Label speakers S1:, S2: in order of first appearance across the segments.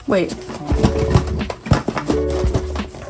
S1: Wait.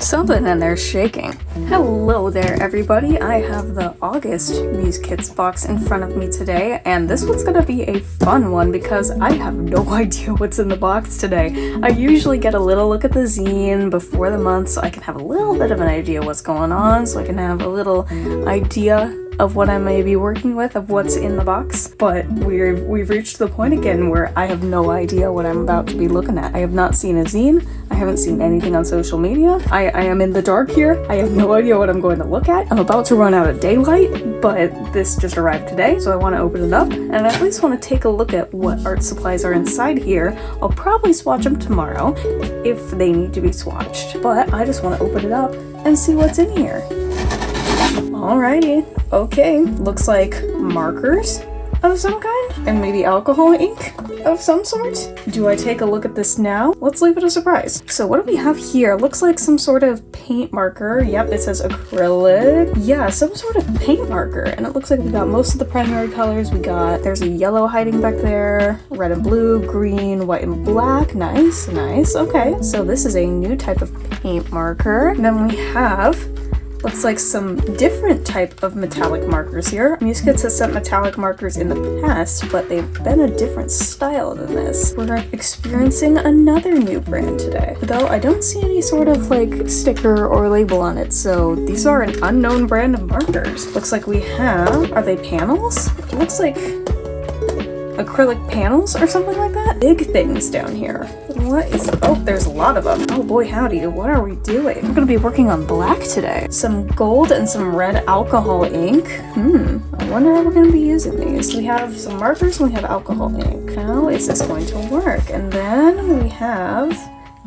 S1: Something in there's shaking. Hello there, everybody. I have the August Muse Kits box in front of me today, and this one's gonna be a fun one because I have no idea what's in the box today. I usually get a little look at the zine before the month so I can have a little bit of an idea what's going on, so I can have a little idea of what I may be working with, of what's in the box. But we've reached the point again where I have no idea what I'm about to be looking at. I have not seen a zine. I haven't seen anything on social media. I am in the dark here. I have no idea what I'm going to look at. I'm about to run out of daylight, but this just arrived today, so I want to open it up and I at least want to take a look at what art supplies are inside here. I'll probably swatch them tomorrow if they need to be swatched, but I just want to open it up and see what's in here. Alrighty, okay, looks like markers of some kind, and maybe alcohol ink of some sort. Do I take a look at this now? Let's leave it a surprise. So what do we have here? Looks like some sort of paint marker. Yep, it says acrylic. Yeah, some sort of paint marker, and it looks like we got most of the primary colors. There's a yellow hiding back there, red and blue, green, white and black. Nice, nice. Okay, so this is a new type of paint marker. Then we have looks like some different type of metallic markers here. Muse Kits has sent metallic markers in the past, but they've been a different style than this. We're experiencing another new brand today, though I don't see any sort of like sticker or label on it, so these are an unknown brand of markers. Looks like we have, are they panels? It looks like acrylic panels or something like that. Big things down here. What is, oh, there's a lot of them. Oh boy, howdy, what are we doing? We're gonna be working on black today. Some gold and some red alcohol ink. I wonder how we're gonna be using these. We have some markers and we have alcohol ink. How is this going to work? And then we have,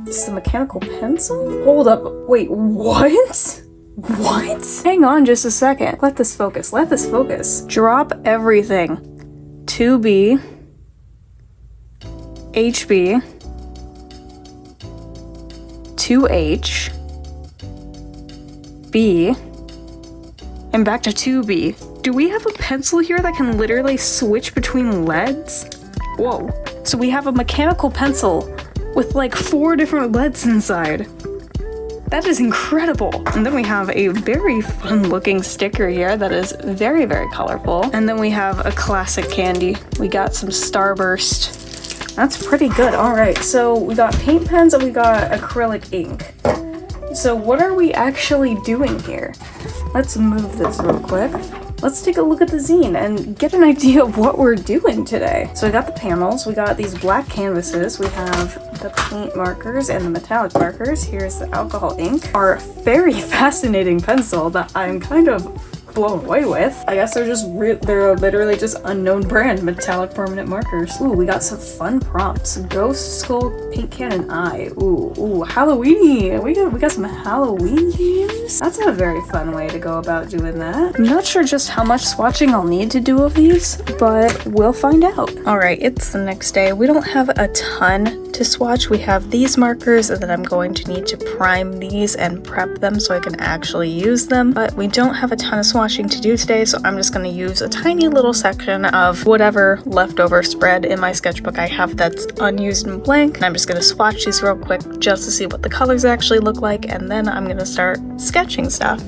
S1: this is a mechanical pencil? Hold up, wait, what? What? Hang on just a second. Let this focus. Drop everything. 2B, HB, 2H, B, and back to 2B. Do we have a pencil here that can literally switch between leads? Whoa. So we have a mechanical pencil with like 4 different leads inside. That is incredible. And then we have a very fun looking sticker here that is very, very colorful. And then we have a classic candy. We got some Starburst. That's pretty good. All right, so we got paint pens and we got acrylic ink. So what are we actually doing here? Let's move this real quick. Let's take a look at the zine and get an idea of what we're doing today. So we got the panels, we got these black canvases, we have the paint markers and the metallic markers. Here's the alcohol ink. Our very fascinating pencil that I'm kind of blown away with. I guess they're literally just unknown brand metallic permanent markers. Ooh, we got some fun prompts. Ghost skull paint cannon eye. Ooh, Halloweeny. We got some Halloween themes. That's a very fun way to go about doing that. I'm not sure just how much swatching I'll need to do of these, but we'll find out. All right, it's the next day. We don't have a ton to swatch. We have these markers and then I'm going to need to prime these and prep them so I can actually use them, but we don't have a ton of swatching to do today, so I'm just going to use a tiny little section of whatever leftover spread in my sketchbook I have that's unused and blank, and I'm just going to swatch these real quick just to see what the colors actually look like, and then I'm going to start sketching stuff.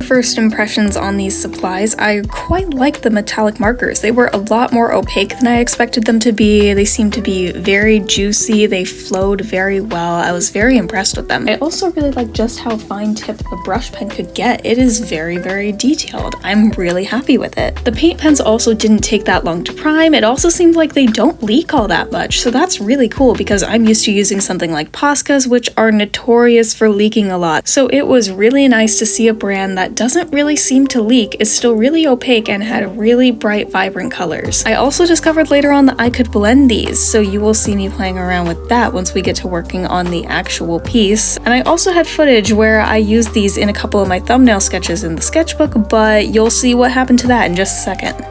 S1: First impressions on these supplies, I quite like the metallic markers. They were a lot more opaque than I expected them to be. They seemed to be very juicy. They flowed very well. I was very impressed with them. I also really like just how fine tipped the brush pen could get. It is very, very detailed. I'm really happy with it. The paint pens also didn't take that long to prime. It also seemed like they don't leak all that much, so that's really cool because I'm used to using something like POSCAs, which are notorious for leaking a lot. So it was really nice to see a brand that doesn't really seem to leak, is still really opaque, and had really bright, vibrant colors. I also discovered later on that I could blend these, so you will see me playing around with that once we get to working on the actual piece. And I also had footage where I used these in a couple of my thumbnail sketches in the sketchbook, but you'll see what happened to that in just a second.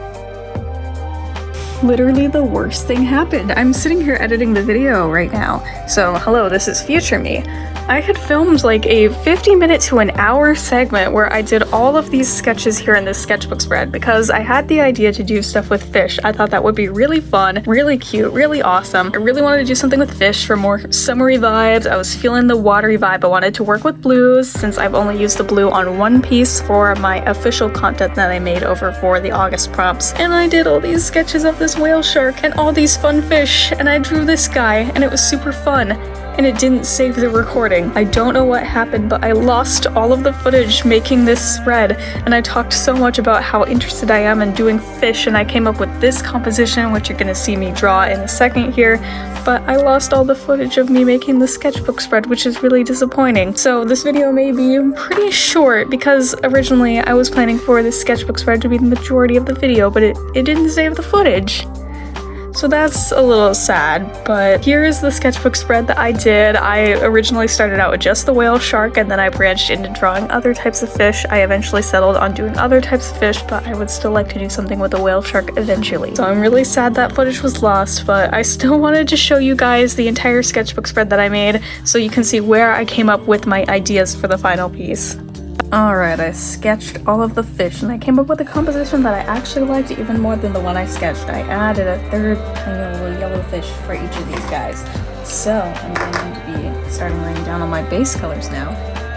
S1: literally the worst thing happened. I'm sitting here editing the video right now. So hello, this is future me. I had filmed like a 50-minute to an hour segment where I did all of these sketches here in this sketchbook spread because I had the idea to do stuff with fish. I thought that would be really fun, really cute, really awesome. I really wanted to do something with fish for more summery vibes. I was feeling the watery vibe. I wanted to work with blues since I've only used the blue on one piece for my official content that I made over for the August prompts. And I did all these sketches of this whale shark and all these fun fish, and I drew this guy and it was super fun. And it didn't save the recording. I don't know what happened, but I lost all of the footage making this spread, and I talked so much about how interested I am in doing fish, and I came up with this composition, which you're gonna see me draw in a second here, but I lost all the footage of me making the sketchbook spread, which is really disappointing. So this video may be pretty short because originally I was planning for this sketchbook spread to be the majority of the video, but it didn't save the footage. So that's a little sad, but here is the sketchbook spread that I did. I originally started out with just the whale shark, and then I branched into drawing other types of fish. I eventually settled on doing other types of fish, but I would still like to do something with the whale shark eventually. So I'm really sad that footage was lost, but I still wanted to show you guys the entire sketchbook spread that I made so you can see where I came up with my ideas for the final piece. Alright, I sketched all of the fish and I came up with a composition that I actually liked even more than the one I sketched. I added a third tiny little yellow fish for each of these guys. So I'm going to be starting laying down on my base colors now.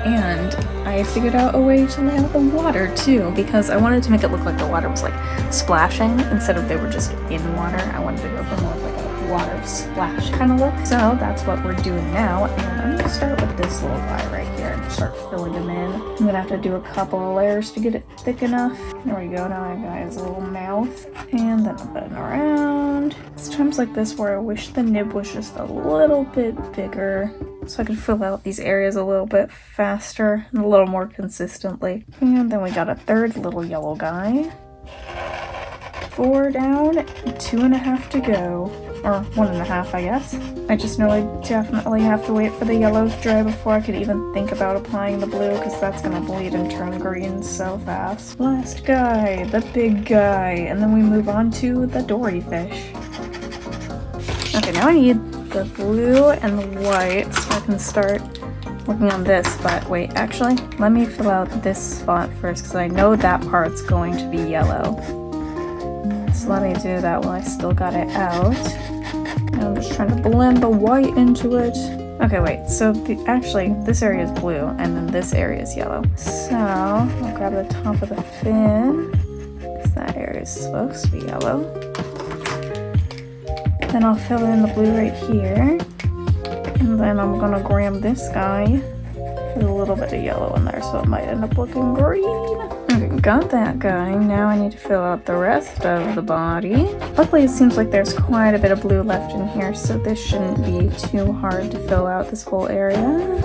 S1: And I figured out a way to lay out the water too, because I wanted to make it look like the water was like splashing instead of they were just in water. I wanted to go for more of like a water splash kind of look. So that's what we're doing now, and I'm gonna start with this little guy right here and start filling him in. I'm gonna have to do a couple of layers to get it thick enough. There we go. Now I got his little mouth, and then I'm putting around. It's times like this where I wish the nib was just a little bit bigger so I could fill out these areas a little bit faster and a little more consistently. And then we got a third little yellow guy. 4 down, 2.5 to go. Or 1.5, I guess. I just know I definitely have to wait for the yellow to dry before I could even think about applying the blue, because that's gonna bleed and turn green so fast. Last guy, the big guy, and then we move on to the dory fish. Okay, now I need the blue and the white so I can start working on this, but wait, actually, let me fill out this spot first because I know that part's going to be yellow. So let me do that while I still got it out. And I'm just trying to blend the white into it. Okay, wait, so actually this area is blue and then this area is yellow. So I'll grab the top of the fin, because that area is supposed to be yellow. Then I'll fill in the blue right here. And then I'm gonna grab this guy, put a little bit of yellow in there so it might end up looking green. Okay, got that guy. Now I need to fill out the rest of the body. Luckily it seems like there's quite a bit of blue left in here, so this shouldn't be too hard to fill out this whole area.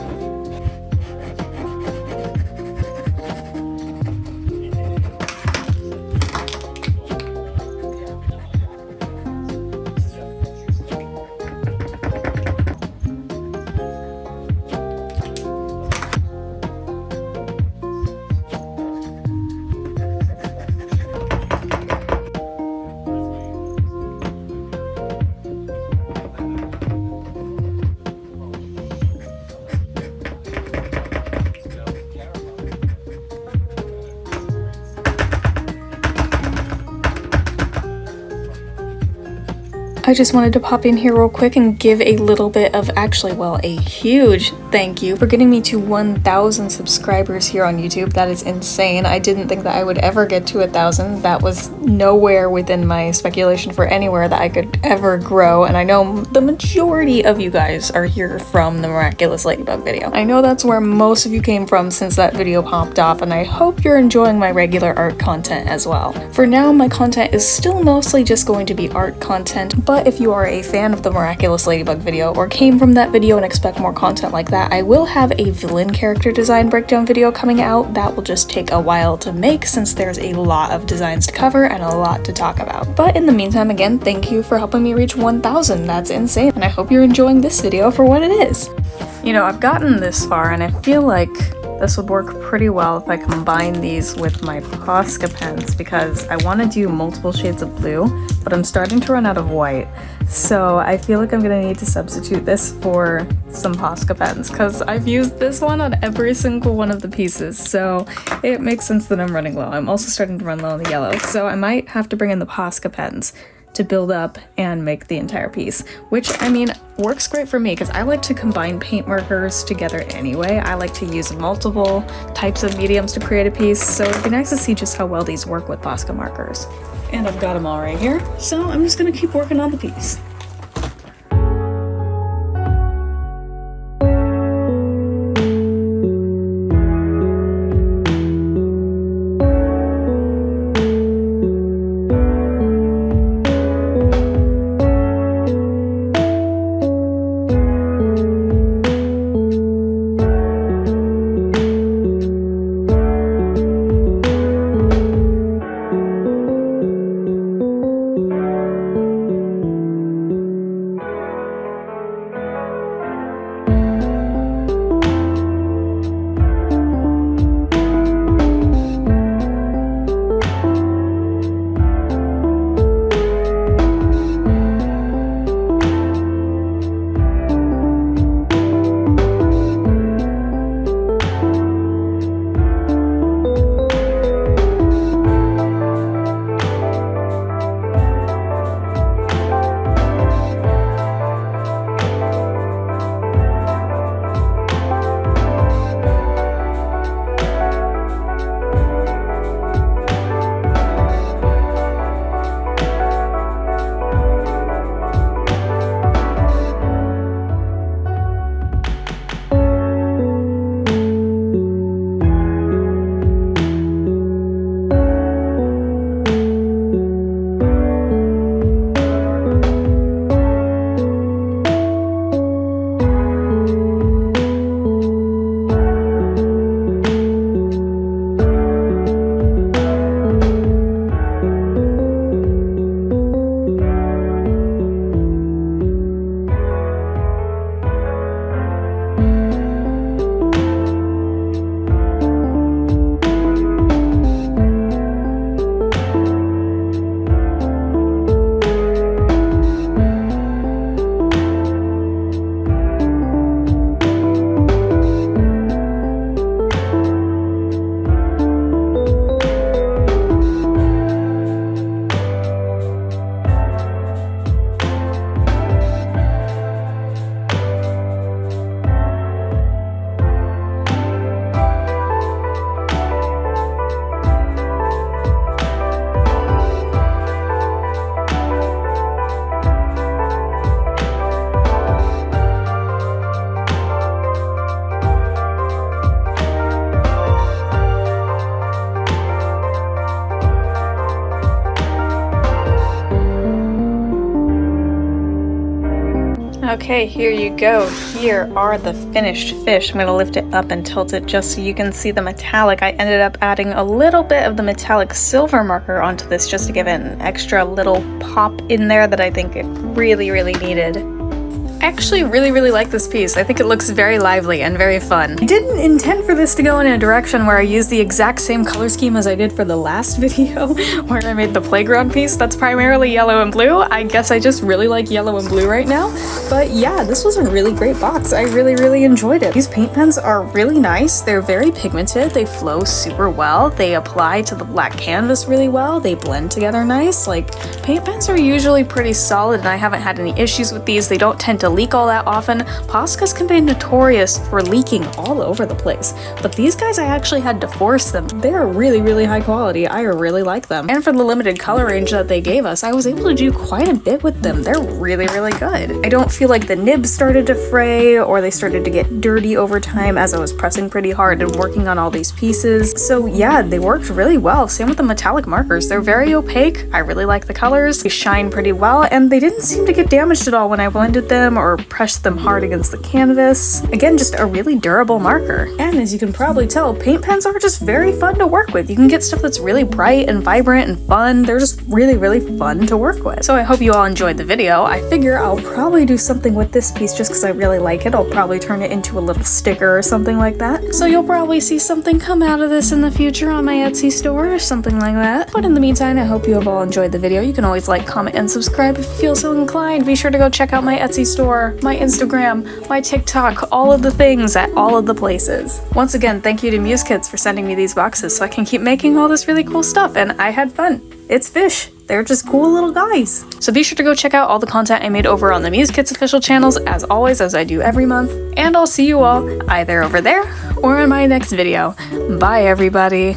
S1: I just wanted to pop in here real quick and give a little bit of, actually, well, a huge thank you for getting me to 1,000 subscribers here on YouTube. That is insane. I didn't think that I would ever get to 1,000. That was nowhere within my speculation for anywhere that I could ever grow, and I know the majority of you guys are here from the Miraculous Ladybug video. I know that's where most of you came from since that video popped off, and I hope you're enjoying my regular art content as well. For now, my content is still mostly just going to be art content, but if you are a fan of the Miraculous Ladybug video or came from that video and expect more content like that, I will have a villain character design breakdown video coming out. That will just take a while to make since there's a lot of designs to cover and a lot to talk about. But in the meantime, again, thank you for helping me reach 1,000. That's insane, and I hope you're enjoying this video for what it is. You know, I've gotten this far and I feel like this would work pretty well if I combine these with my POSCA pens because I want to do multiple shades of blue, but I'm starting to run out of white. So I feel like I'm gonna need to substitute this for some POSCA pens because I've used this one on every single one of the pieces. So it makes sense that I'm running low. I'm also starting to run low on the yellow. So I might have to bring in the POSCA pens to build up and make the entire piece, which I mean works great for me because I like to combine paint markers together anyway. I like to use multiple types of mediums to create a piece, so it'd be nice to see just how well these work with POSCA markers. And I've got them all right here, so I'm just gonna keep working on the piece. Okay, here you go. Here are the finished fish. I'm going to lift it up and tilt it just so you can see the metallic. I ended up adding a little bit of the metallic silver marker onto this just to give it an extra little pop in there that I think it really, really needed. I actually really like this piece. I think it looks very lively and very fun. I didn't intend for this to go in a direction where I use the exact same color scheme as I did for the last video where I made the playground piece that's primarily yellow and blue. I guess I just really like yellow and blue right now. But yeah, this was a really great box. I really enjoyed it. These paint pens are really nice. They're very pigmented. They flow super well. They apply to the black canvas really well. They blend together nice. Like, paint pens are usually pretty solid and I haven't had any issues with these. They don't tend to leak all that often. POSCAs can be notorious for leaking all over the place, but these guys I actually had to force them. They're really high quality. I really like them. And for the limited color range that they gave us, I was able to do quite a bit with them. They're really good. I don't feel like the nibs started to fray or they started to get dirty over time as I was pressing pretty hard and working on all these pieces. So yeah, they worked really well. Same with the metallic markers. They're very opaque. I really like the colors. They shine pretty well and they didn't seem to get damaged at all when I blended them or press them hard against the canvas. Again, just a really durable marker. And as you can probably tell, paint pens are just very fun to work with. You can get stuff that's really bright and vibrant and fun. They're just really, really fun to work with. So I hope you all enjoyed the video. I figure I'll probably do something with this piece just because I really like it. I'll probably turn it into a little sticker or something like that. So you'll probably see something come out of this in the future on my Etsy store or something like that. But in the meantime, I hope you have all enjoyed the video. You can always like, comment, and subscribe if you feel so inclined. Be sure to go check out my Etsy store, my Instagram, my TikTok, all of the things at all of the places. Once again, thank you to Muse Kits for sending me these boxes so I can keep making all this really cool stuff, and I had fun. It's fish. They're just cool little guys. So be sure to go check out all the content I made over on the Muse Kits official channels, as always, as I do every month. And I'll see you all either over there or in my next video. Bye, everybody.